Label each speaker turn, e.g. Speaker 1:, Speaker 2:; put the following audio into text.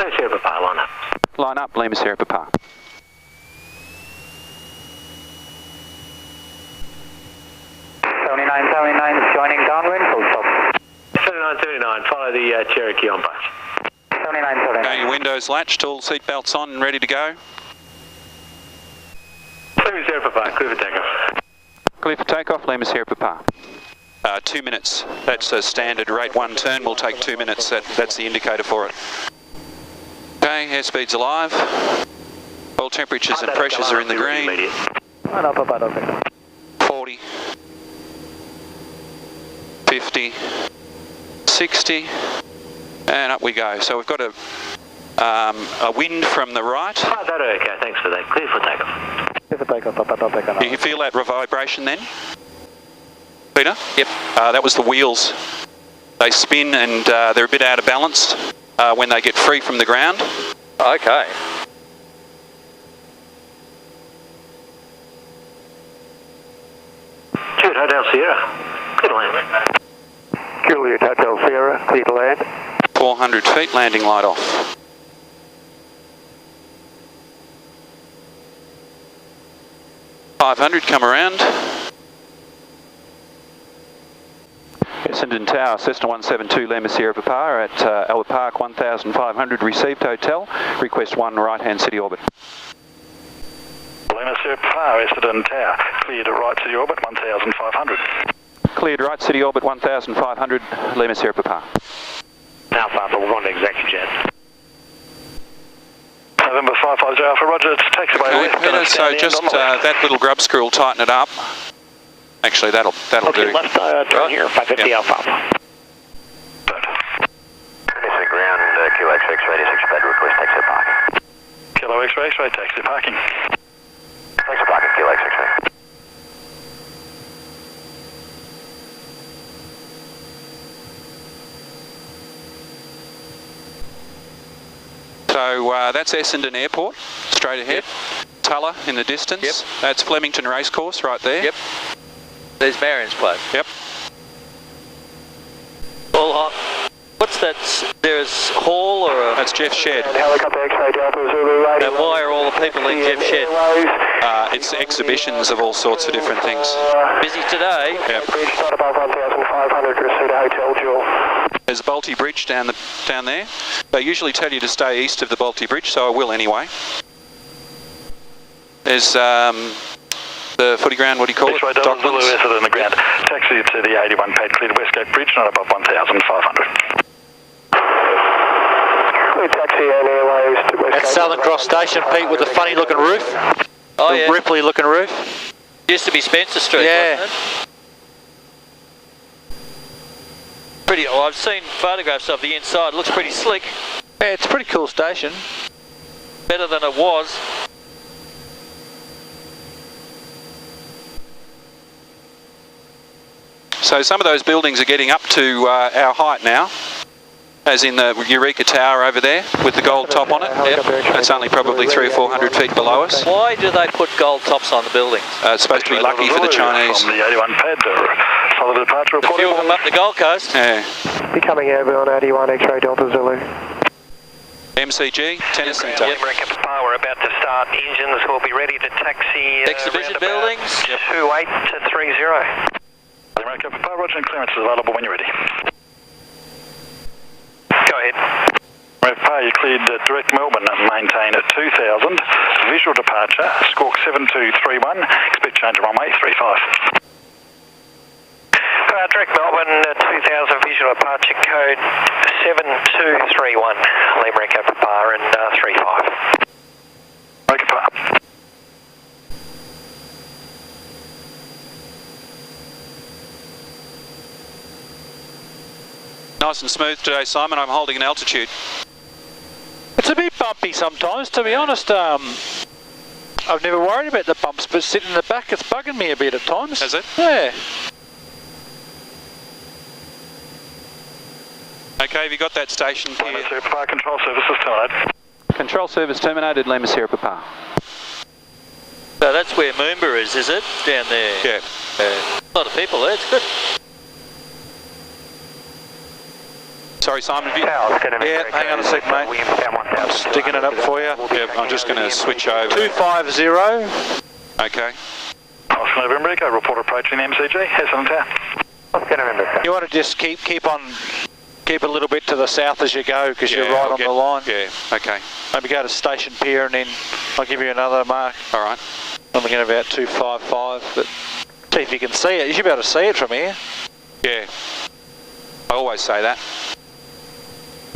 Speaker 1: Lima Sierra Papa, line up.
Speaker 2: Line up, Lima Sierra Papa.
Speaker 3: 7979 is joining downwind, full stop.
Speaker 1: 7979, follow the Cherokee on bus.
Speaker 3: 7979.
Speaker 2: Okay, your windows latched, all seatbelts on and ready to go.
Speaker 1: Lima Sierra Papa, clear for takeoff.
Speaker 2: Clear for takeoff, Lima Sierra Papa. 2 minutes. That's a standard rate 1 turn. Will take 2 minutes. That's the indicator for it. Okay, airspeed's alive. Oil temperatures and pressures are in the green. 40, 50, 60, and up we go. So we've got a wind from the right.
Speaker 1: Oh, that okay, thanks for that. Clear for takeoff.
Speaker 3: Clear for takeoff, Papa.
Speaker 2: You feel that vibration then? Peter? Yep. That was the wheels. They spin and they're a bit out of balance when they get free from the ground.
Speaker 4: Okay.
Speaker 1: Juliet Hotel Sierra, clear to land.
Speaker 3: Juliet Hotel Sierra, clear to land.
Speaker 2: 400 feet, landing light off. .500, come around. Essendon Tower, Cessna 172 Lima Sierra Papa at Albert Park 1500, received hotel, request 1 right-hand city orbit.
Speaker 5: Lima Sierra Papa, Essendon Tower, cleared to right city orbit 1500.
Speaker 2: Cleared right city orbit 1500, Lima Sierra Papa.
Speaker 1: Now Papa, we're on to exact jet.
Speaker 5: November 550 Alpha, roger, it's taxiway
Speaker 2: Okay,
Speaker 5: west.
Speaker 2: Peter, so just that little grub screw will tighten it up. Actually, that'll do.
Speaker 1: Left turn here, 550
Speaker 2: Yep.
Speaker 1: Alpha.
Speaker 6: Finishing ground, Kilo X-ray, 86 bed, request taxi parking.
Speaker 5: Kilo X-ray, taxi parking.
Speaker 6: Taxi parking, Kilo X-ray.
Speaker 2: So that's Essendon Airport, straight ahead.
Speaker 4: Yep.
Speaker 2: Tulla in the distance.
Speaker 4: Yep.
Speaker 2: That's Flemington Racecourse right there.
Speaker 4: Yep. There's Marion's place.
Speaker 2: Yep.
Speaker 4: Well, what's that? There's Hall or a...
Speaker 2: That's Jeff's shed.
Speaker 3: Helicopter X-ray Delta Zulu radio.
Speaker 4: And why are all the people in Jeff's shed?
Speaker 2: It's exhibitions of all sorts of different things.
Speaker 4: Busy today?
Speaker 2: Yep.
Speaker 3: Bridge not above 1500, receive a hotel jewel.
Speaker 2: There's a Balti Bridge down there. They usually tell you to stay east of the Balti Bridge, so I will anyway. There's the footy ground, what do you call it?
Speaker 5: X-ray Delta Zulu,
Speaker 2: Docklands.
Speaker 5: Essendon on the ground. Taxi to the 81 pad, cleared Westgate Bridge, not above 1500.
Speaker 3: Clear taxi and airways to Westgate.
Speaker 7: That's Southern Cross Station, Pete, with a funny looking roof.
Speaker 4: Oh,
Speaker 7: the
Speaker 4: yeah.
Speaker 7: Ripley looking roof.
Speaker 4: Used to be Spencer Street,
Speaker 7: Yeah.
Speaker 4: wasn't it? Pretty, oh, I've seen photographs of the inside. It looks pretty slick.
Speaker 7: Yeah, it's a pretty cool station.
Speaker 4: Better than it was.
Speaker 2: So some of those buildings are getting up to our height now, as in the Eureka Tower over there with the gold top on it.
Speaker 4: Yep.
Speaker 2: That's only probably 300 or 400 feet below us.
Speaker 4: Why do they put gold tops on the buildings?
Speaker 2: It's supposed to be lucky for the Chinese.
Speaker 5: From the 81 pad, follow the departure
Speaker 4: A
Speaker 5: report.
Speaker 4: few of them up the Gold Coast.
Speaker 2: Yeah.
Speaker 3: Becoming airborne 81 X-ray Delta Zulu.
Speaker 2: MCG, tennis centre.
Speaker 4: Yep.
Speaker 1: We're about to start. Engines will be ready to taxi.
Speaker 4: Exhibition buildings.
Speaker 1: 28 to 30.
Speaker 5: America Papa, roger, and clearance is available when you're ready.
Speaker 1: Go ahead.
Speaker 5: Papa, you cleared direct Melbourne, maintain at 2000. Visual departure, squawk 7231. Expect change of runway 35.
Speaker 1: Direct Melbourne, 2000 visual departure code 7231. Lima Echo Papa and 35.
Speaker 5: America Papa.
Speaker 2: Nice and smooth today, Simon. I'm holding an altitude.
Speaker 7: It's a bit bumpy sometimes, to be honest. I've never worried about the bumps, but sitting in the back, it's bugging me a bit at times.
Speaker 2: Has it?
Speaker 7: Yeah.
Speaker 2: Okay, have you got that station
Speaker 5: Lima
Speaker 2: here?
Speaker 5: Sierra Papa, control services terminated.
Speaker 2: Control service terminated, Lima Sierra Papa.
Speaker 4: So that's where Moomba is it? Down there.
Speaker 2: Yeah.
Speaker 4: A lot of people there. It's good.
Speaker 2: Sorry, Simon, have you?
Speaker 7: Yeah, hang on a sec, mate. I'm sticking it up for you.
Speaker 2: Yeah, I'm just going to switch over.
Speaker 7: 250.
Speaker 2: Okay.
Speaker 5: Oscar November Echo, report approaching MCG, Hessen Tower.
Speaker 6: Oscar November Echo.
Speaker 7: You want to just keep a little bit to the south as you go, because you're right on the line.
Speaker 2: Yeah, okay.
Speaker 7: Maybe go to Station Pier and then I'll give you another mark.
Speaker 2: All right.
Speaker 7: I'm looking at about 255, but see if you can see it. You should be able to see it from here.
Speaker 2: Yeah. I always say that.